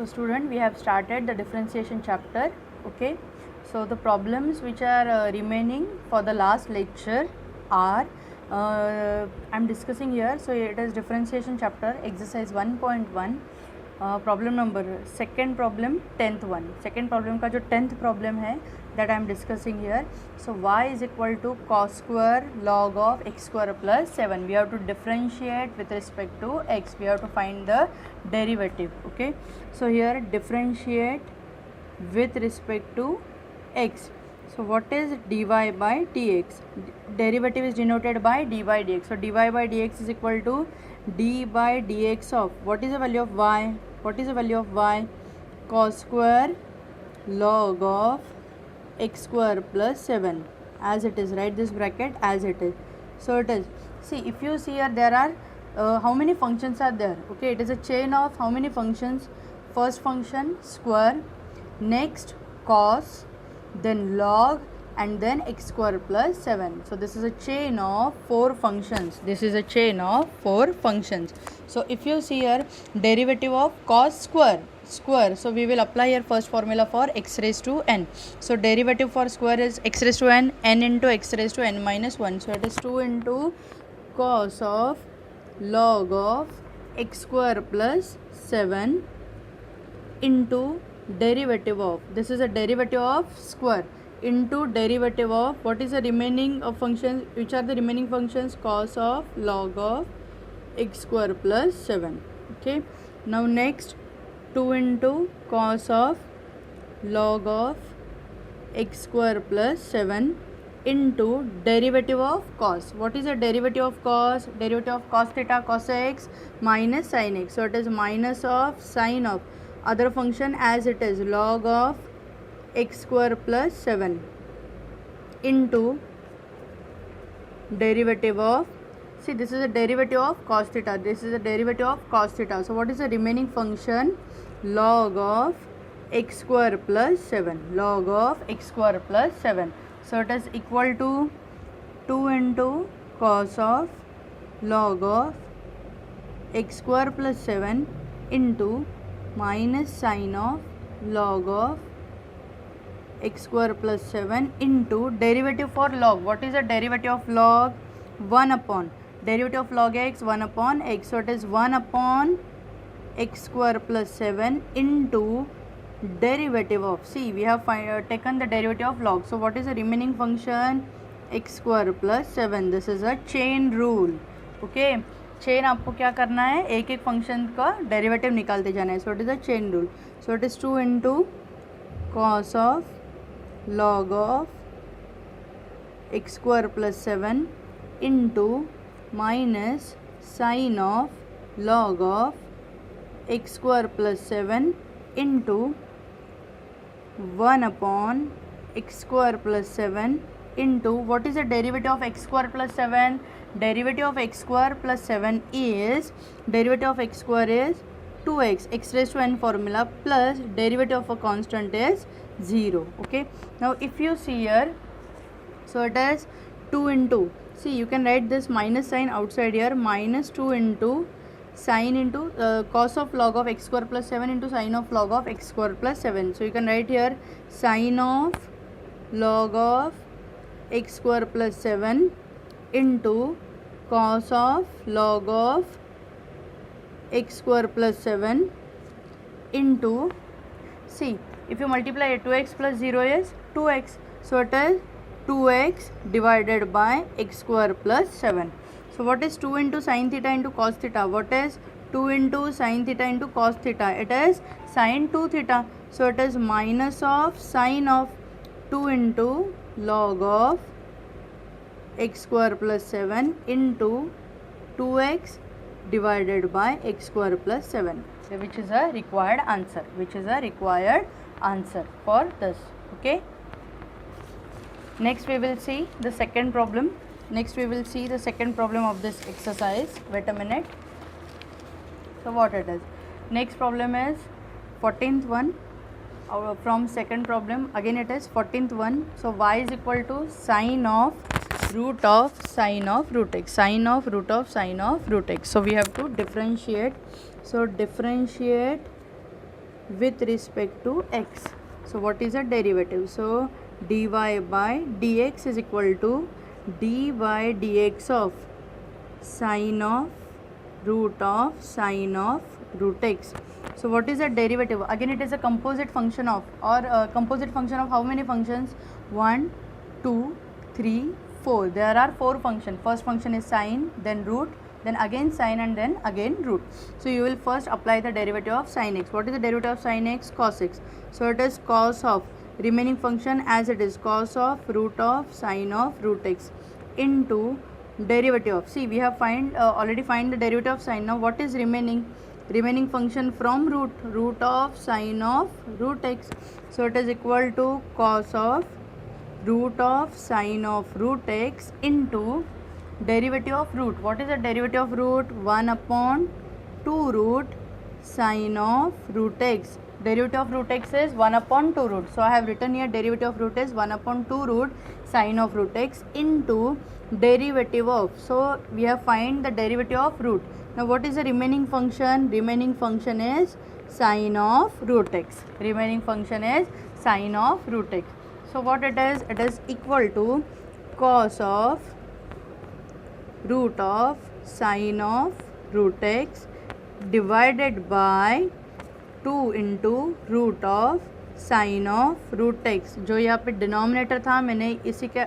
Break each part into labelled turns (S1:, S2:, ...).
S1: So student, we have started the differentiation chapter. Okay, so the problems which are remaining for the last lecture are I'm discussing here. So it is differentiation chapter, exercise 1.1, problem number second problem 10th one. Second problem का जो 10th problem है that I am discussing here. So y is equal to cos square log of x square plus 7. We have to differentiate with respect to x. We have to find the derivative. Okay, so here differentiate with respect to x. So what is dy by dx? Derivative is denoted by dy by dx. So dy by dx is equal to d by dx of, what is the value of y? What is the value of y? Cos square log of x square plus 7, as it is. Write this bracket as it is. So it is, see, if you see here, there are how many functions are there? Okay, it is a chain of how many functions? First function square, next cos, then log, and then x square plus 7. So this is a chain of 4 functions. This is a chain of 4 functions. So if you see here, derivative of cos square, so we will apply here first formula for x raised to n. So derivative for square is x raised to n into x raised to n minus 1. So it is 2 into cos of log of x square plus 7 into derivative of, this is a derivative of square, into derivative of, what is the remaining of functions? Which are the remaining functions? Cos of log of x square plus 7. Okay, now next 2 into cos of log of x square plus 7 into derivative of cos. What is the derivative of cos? Derivative of cos theta cos x minus sin x. So it is minus of sin of other function as it is, log of x square plus 7 into derivative of, see, this is a derivative of cos theta, this is a derivative of cos theta. So what is the remaining function? Log of x square plus 7, log of x square plus 7. So it is equal to 2 into cos of log of x square plus 7 into minus sin of log of x square plus 7 into derivative for log. What is the derivative of log? 1 upon derivative of log x, 1 upon x. So it is 1 upon x square plus 7 into derivative of, see, we have taken the derivative of log. So what is the remaining function? x square plus 7. This is a chain rule. Okay, chain आपको क्या करना है? एक एक function का derivative निकालते जाना है. So it is a chain rule. So it is 2 into cos of log of X square plus 7 into minus sine of log of X square plus 7 into 1 upon X square plus 7 into, what is the derivative of x square plus 7? Derivative of x square plus 7 is, derivative of x square is 2x, x raised to n formula, plus derivative of a constant is 0. Okay, now if you see here, so it is 2 into, see, you can write this minus sign outside here, minus 2 into sin into cos of log of x square plus 7 into sin of log of x square plus 7. So you can write here sin of log of x square plus 7 into cos of log of x square plus 7 into, see, if you multiply 2x plus 0 is 2x. So it is 2x divided by x square plus 7. So what is 2 into sin theta into cos theta? What is 2 into sin theta into cos theta? It is sin 2 theta. So it is minus of sin of 2 into log of x square plus 7 into 2x divided by x square plus 7, which is a required answer, for this. Okay, next we will see the second problem. Of this exercise. Wait a minute. So what it is? Next problem is 14th one. From second problem, again it is 14th one. So y is equal to sine of root of sine of root x, sine of root of sine of root x. So we have to differentiate. So differentiate with respect to x. So what is a derivative? So dy by dx is equal to dy dx of sine of root x. So what is a derivative? Again, it is a composite function of, or composite function of how many functions? 1, 2, 3, 4. There are 4 functions. First function is sine, then root, then again sine, and then again root. So you will first apply the derivative of sine x. What is the derivative of sine x? Cos x. So it is cos of remaining function as it is, cos of root of sine of root x into derivative of, see we have already find the derivative of sine. Now what is remaining? Remaining function from root of sine of root x. So it is equal to cos of root of sine of root x into derivative of root. What is the derivative of root? 1 upon 2 root sine of root x. Derivative of root x is 1 upon 2 root. So I have written here derivative of root is 1 upon 2 root sine of root x into derivative of. So we have find the derivative of root. Now what is the remaining function? Remaining function is sine of root x. Remaining function is sine of root x. So what it is? It is equal to cos of root of sine of root x divided by 2 into root of sine of root X. जो यहाँ पे denominator था मैंने इसी के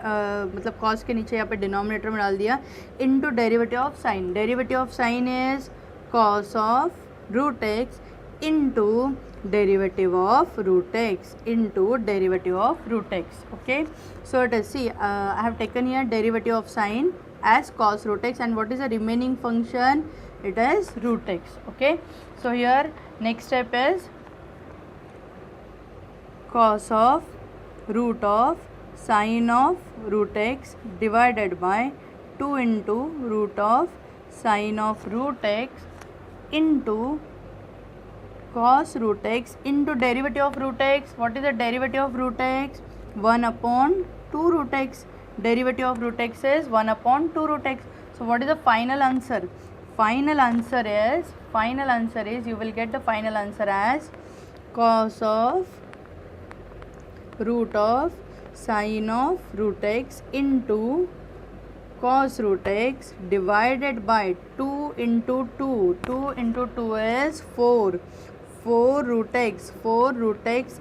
S1: मतलब cos के नीचे यहाँ पे डिनोमिनेटर में डाल दिया into derivative of sine. Derivative of sine is cos of root x into derivative of root x into derivative of root x. Okay, so it is, see I have taken here derivative of sine as cos root x, and what is the remaining function? It is root x. Okay, so here next step is cos of root of sine of root x divided by 2 into root of sine of root x into cos root x into derivative of root x. What is the derivative of root x? 1 upon 2 root x. Derivative of root x is 1 upon 2 root x. So what is the final answer? Final answer is you will get the final answer as cos of root of sine of root x into cos root x divided by 2 into 2. 2 into 2 is 4. 4 root x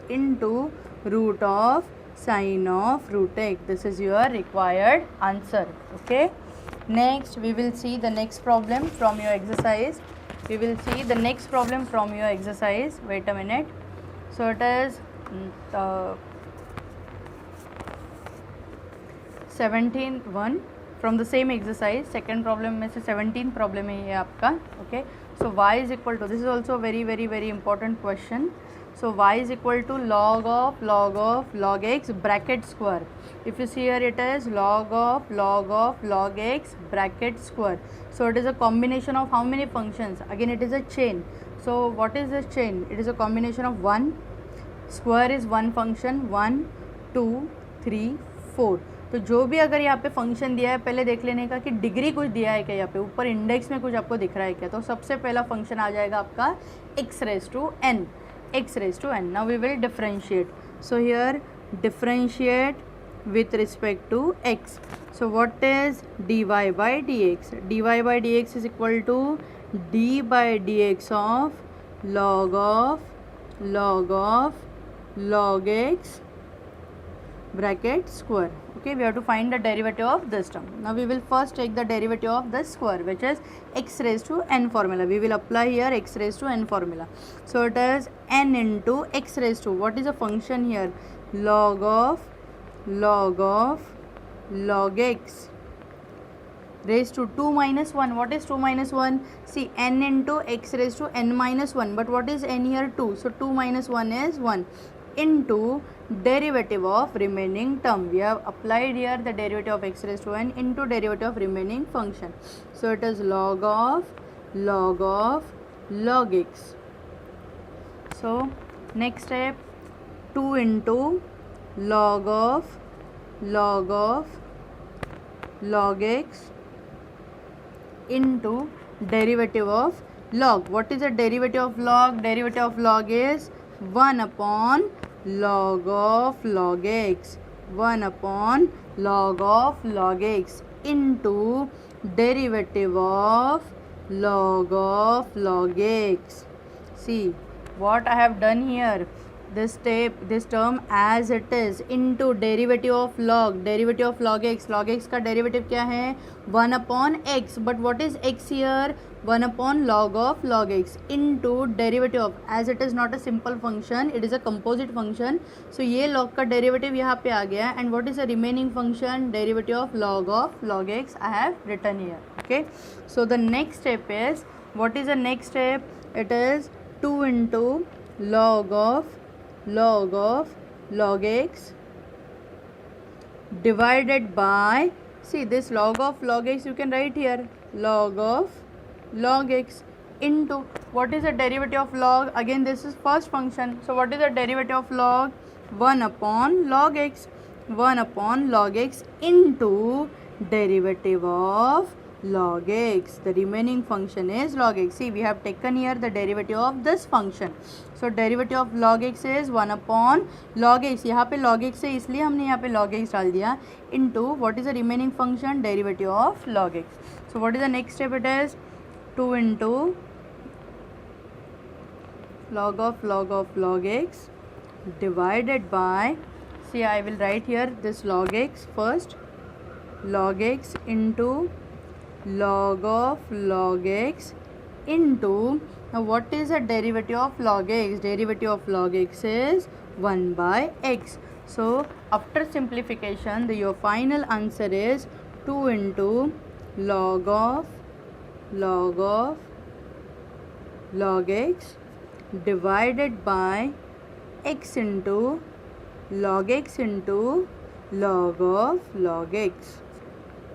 S1: into root of sine of root x. This is your required answer. Okay, next we will see the next problem from your exercise. Wait a minute. So it is 17 from the same exercise. Second problem में से 17 problem है ये आपका. Okay, so y is equal to, this is also very important question. So y is equal to log of x bracket square. If you see here it is log of x bracket square. So it is a combination of how many functions? Again it is a chain. So what is this chain? It is a combination of 1 square is one function, 1 2 3 4. तो जो भी अगर यहाँ पे function दिया है पहले देख लेने का कि डिग्री कुछ दिया है क्या, यहाँ पे ऊपर इंडेक्स में कुछ आपको दिख रहा है क्या. तो सबसे पहला फंक्शन आ जाएगा आपका x raised to n. Now we will differentiate. So here differentiate with respect to x. So what is dy by dx? dy by dx is equal to d by dx of log x bracket square. Okay, we have to find the derivative of this term. Now we will first take the derivative of the square, which is x raised to n formula. We will apply here x raised to n formula. So it is n into x raised to, what is the function here? Log x raised to 2 minus 1. What is 2 minus 1? See, n into x raised to n minus 1. But what is n here? 2. So 2 minus 1 is 1 into derivative of remaining term. We have applied here the derivative of x raised to n into derivative of remaining function. So it is log x. So next step, 2 into log x into derivative of log. What is the derivative of log? Derivative of log is 1 upon log of log x, 1 upon log of log x into derivative of log x. See what I have done here, this term as it is into derivative of log x. log x का derivative क्या है 1 upon x, but what is x here 1 upon log of log x into derivative of, as it is not a simple function, it is a composite function, so ये log का derivative यहाँ पे आ गया, and what is the remaining function derivative of log x I have written here. Okay, so the next step is, what is the next step? It is 2 into log of log x divided by, see this log of log x you can write here, log of log x into, what is the derivative of log? Again this is first function, so what is the derivative of log? 1 upon log x, 1 upon log x into derivative of log x. The remaining function is log x. See, we have taken here the derivative of this function, so derivative of log x is 1 upon log x. यहाँ पे log x है इसलिए हमने यहाँ पे log x डाल दिया, into what is the remaining function derivative of log x. So what is the next step? It is 2 into log of log x divided by, see I will write here this log x first, log x into log of log x into, now what is the derivative of log x? Derivative of log x is 1 by x. So after simplification your final answer is 2 into log of log x divided by x into log of log x.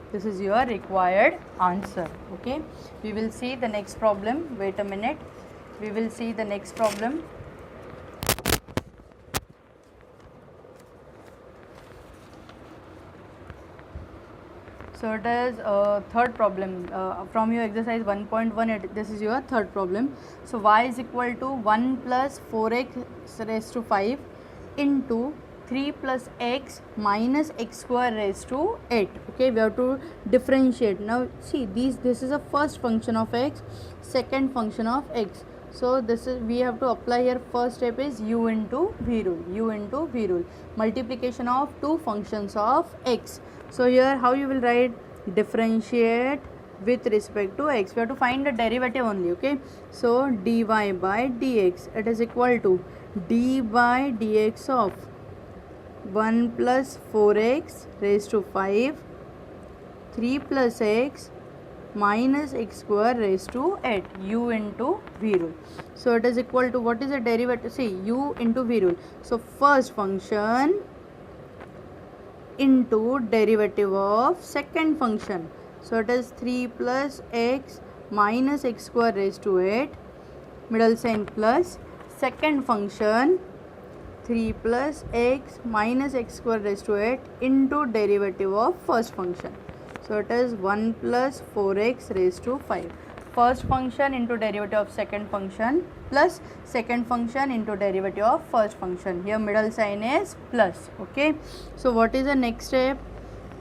S1: This is your required answer. Okay, we will see the next problem. Wait a minute, we will see the next problem. So it is third problem from your exercise 1.1. This is your third problem. So y is equal to 1 plus 4x raised to 5 into 3 plus x minus x square raised to 8. Okay, we have to differentiate. Now see, this is a first function of x, second function of x. So this is, we have to apply here, first step is u into v rule, multiplication of two functions of x. So here how you will write, differentiate with respect to x. We have to find the derivative only. Okay, so dy by dx, it is equal to d by dx of 1 plus 4x raised to 5, 3 plus x minus x square raised to 8, u into v rule. So it is equal to, what is the derivative? See, u into v rule. So first function into derivative of second function. So it is 3 plus x minus x square raised to 8, middle sign plus, second function 3 plus x minus x square raised to 8 into derivative of first function. So it is 1 plus 4x raised to 5. First function into derivative of second function plus second function into derivative of first function. Here middle sign is plus. Okay, so what is the next step?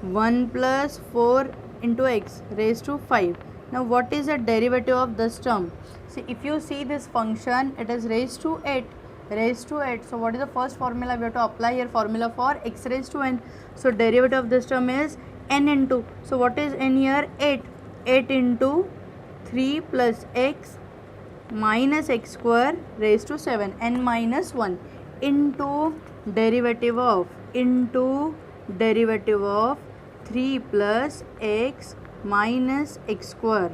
S1: 1 plus 4 into x raised to 5. Now what is the derivative of this term? See, if you see this function, it is raised to 8. So what is the first formula we have to apply here? Formula for x raised to n. So derivative of this term is n into, so what is n here? 8 into 3 plus x minus x square raised to 7, n minus 1 into derivative of 3 plus x minus x square.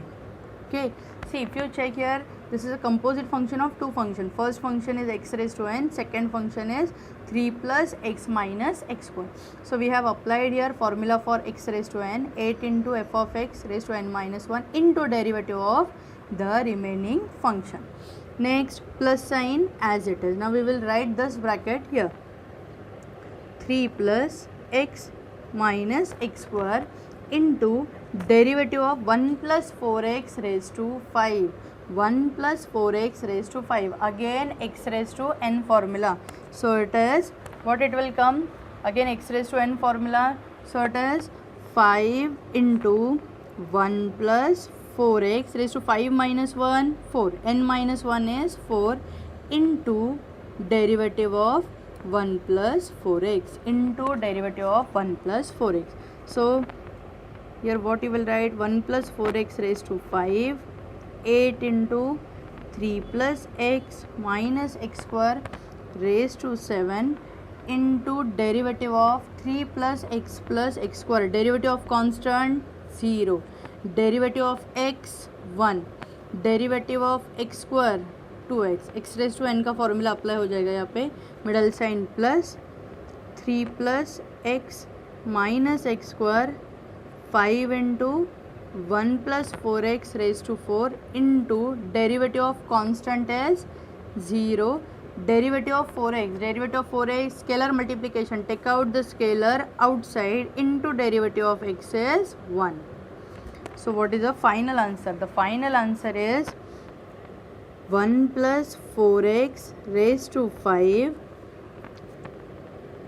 S1: Okay, see, if you check here, this is a composite function of two functions. First function is x raised to n, second function is 3 plus x minus x square. So we have applied here formula for x raised to n, 8 into f of x raised to n minus 1 into derivative of the remaining function. Next, plus sign as it is. Now we will write this bracket here, 3 plus x minus x square into derivative of 1 plus 4x raised to 5. 1 plus 4x raised to 5. Again x raised to n formula. So it is, what it will come? Again x raised to n formula. So it is 5 into 1 plus 4x raised to 5 minus 1, 4. N minus 1 is 4 into derivative of 1 plus 4x into derivative of 1 plus 4x. So here what you will write, 1 plus 4x raised to 5, 8 into 3 plus x minus x square raised to 7 into derivative of 3 plus x square, derivative of constant 0, derivative of x 1, derivative of x square 2x, x raised to n का formula apply हो जाएगा यहाँ पे, middle sign plus 3 plus x minus x square 5 into 1 plus 4x raised to 4 into derivative of constant is 0, derivative of 4x, derivative of 4x scalar multiplication, take out the scalar outside, into derivative of x is 1. So what is the final answer? The final answer is 1 plus 4x raised to 5,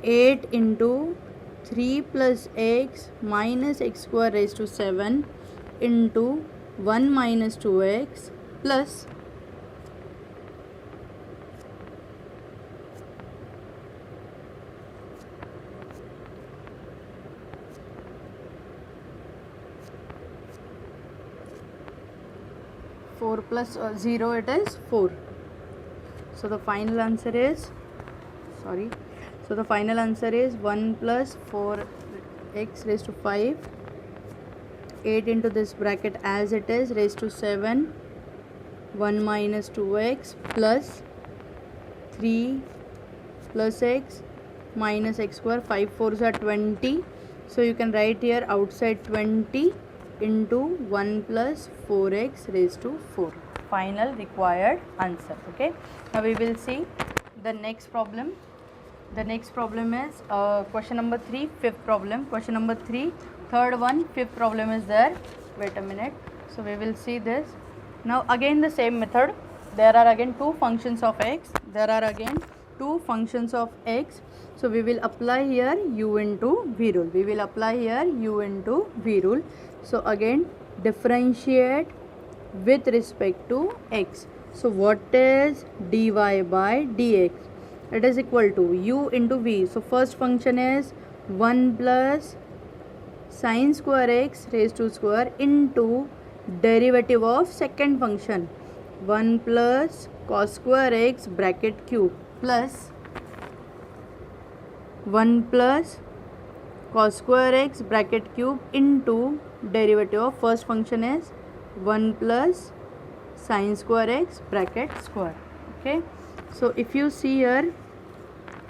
S1: 8 into 3 plus x minus x square raised to 7 into 1 minus 2x plus 4 plus 0, it is 4. So the final answer is, so the final answer is 1 plus 4x raised to 5, 8 into this bracket as it is raised to 7, 1 minus 2x plus 3 plus x minus x square, 5 4s are 20. So you can write here outside 20 into 1 plus 4x raised to 4. Final required answer. Okay, now we will see the next problem. The next problem is question number 3, fifth problem. Question number 3, third one, fifth problem is there. Wait a minute. So we will see this. Now again the same method. There are again two functions of x. So we will apply here u into v rule. So again differentiate with respect to x. So what is dy by dx? It is equal to u into v. So first function is 1 plus sin square x raised to square into derivative of second function 1 plus cos square x bracket cube plus 1 plus cos square x bracket cube into derivative of first function is 1 plus sin square x bracket square. Okay, so if you see here,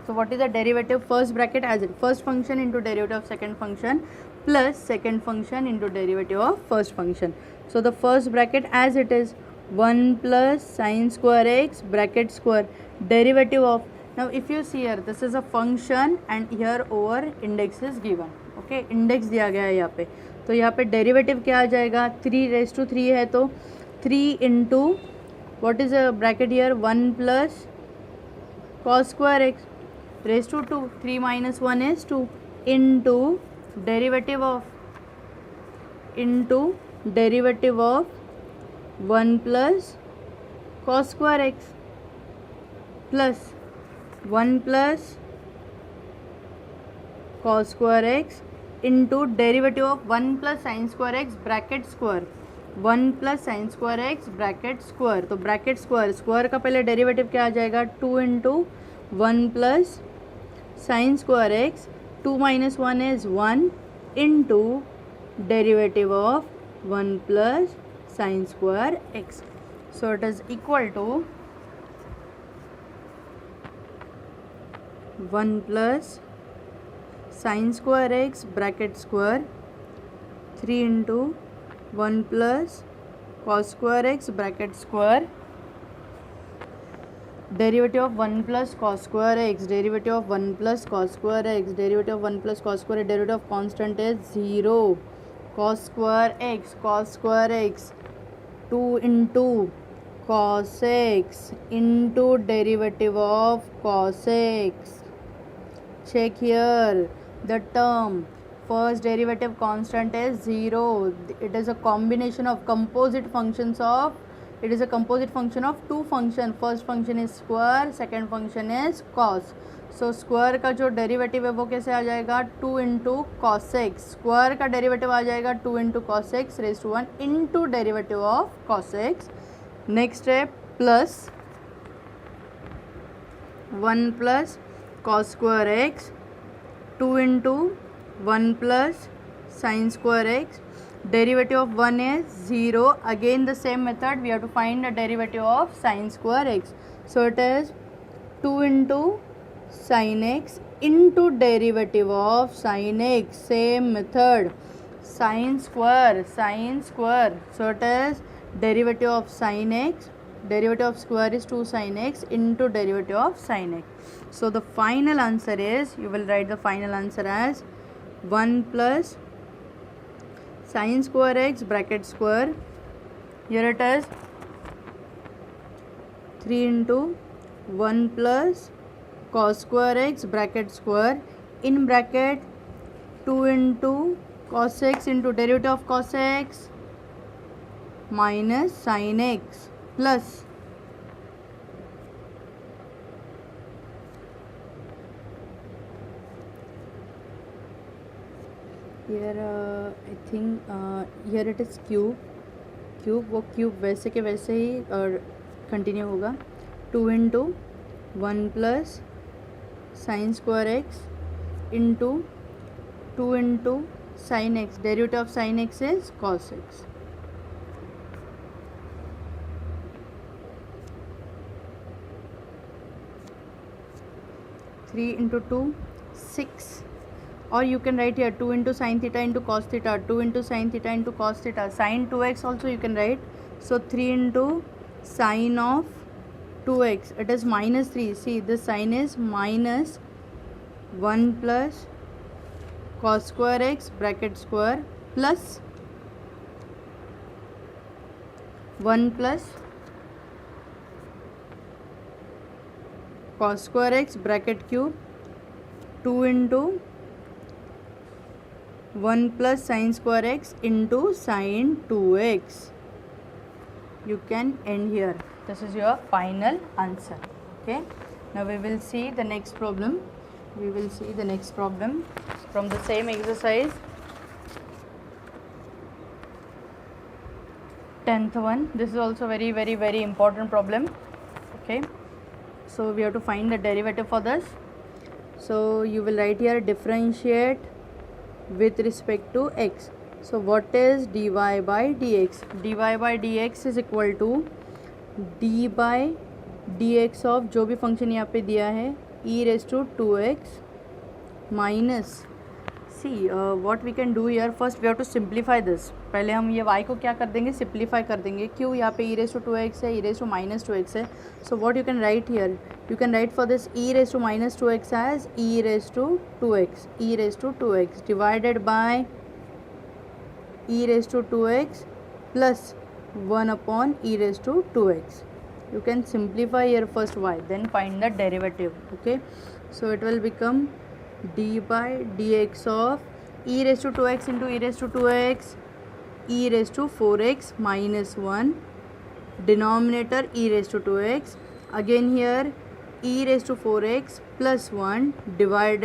S1: so what is the derivative? First bracket as it, first function into derivative of second function plus second function into derivative of first function. So the first bracket as it is 1 plus sin square x bracket square, derivative of, now if you see here, this is a function and here over index is given. Okay, index दिया गया है यहाँ पे, तो यहाँ पे derivative क्या आ जाएगा? 3 raised to 3 है तो 3 into what is a bracket here, 1 plus cos square x raised to 2, 3 minus 1 is 2 into derivative of 1 plus cos square x plus 1 plus cos square x into derivative of 1 plus sin square x bracket square, 1 plus sin square x bracket square. तो bracket square का पहले derivative क्या आ जाएगा? 2 into 1 plus sin square x, 2 minus 1 is 1 into derivative of 1 plus sin square x. So it is equal to 1 plus sin square x bracket square 3 into 1 plus cos square x bracket square, derivative of 1 plus cos square x, derivative of 1 plus cos square x, derivative of 1 plus cos square, derivative of constant is 0, cos square x 2 into cos x into derivative of cos x. Check here the term. First derivative constant is 0. It is a combination of composite functions of, it is a composite function of two function. First function is square, second function is cos. So square का जो derivative है वो कैसे आ जाएगा, 2 into cos x. Square का derivative आ जाएगा 2 into cos x raise to 1 into derivative of cos x. Next है plus 1 plus cos square x, 2 into 1 plus sin square x. Derivative of 1 is 0. Again the same method, we have to find the derivative of sin square x. So it is 2 into sin x into derivative of sin x. Same method, sin square. So it is derivative of sin x, derivative of square is 2 sin x into derivative of sin x. So the final answer is, you will write the final answer as 1 plus sin square x bracket square. Here it is 3 into 1 plus cos square x bracket square in bracket 2 into cos x into derivative of cos x minus sin x plus here I think here it is cube. वो cube वैसे के वैसे ही continue होगा. 2 into 1 plus sine square x into 2 into sine x. Derivative of sine x is cos x. Three into 2 6. or you can write here 2 into sin theta into cos theta, 2 into sin theta into cos theta, sin 2x also you can write. So 3 into sin of 2x, it is minus 3. See, this sign is minus 1 plus cos square x bracket square plus 1 plus cos square x bracket cube 2 into 1 plus sin square x into sin 2x. You can end here. This is your final answer. Okay. Now we will see the next problem. We will see the next problem from the same exercise. 10th one. This is also very important problem. Okay. So we have to find the derivative for this. So you will write here differentiate with respect to x. So what is dy by dx? dy by dx is equal to d by dx of जो भी function यहाँ पे दिया है e raised to 2x minus, see what we can do here. First we have to simplify this. पहले हम ये y को क्या कर देंगे, सिंप्लीफाई कर देंगे. क्यों, यहाँ पे e raised to 2x है, e raised to minus 2x है. So what you can write here, you can write for this e raised to minus 2x as e raised to 2x, e raised to 2x divided by e raised to 2x plus 1 upon e raised to 2x. You can simplify here first y, then find the derivative. Okay, so it will become d by dx of e raised to 2x into e raised to 2x, e raised to 4x minus 1, denominator e raised to 2x, again here e raised to 4x plus 1 divided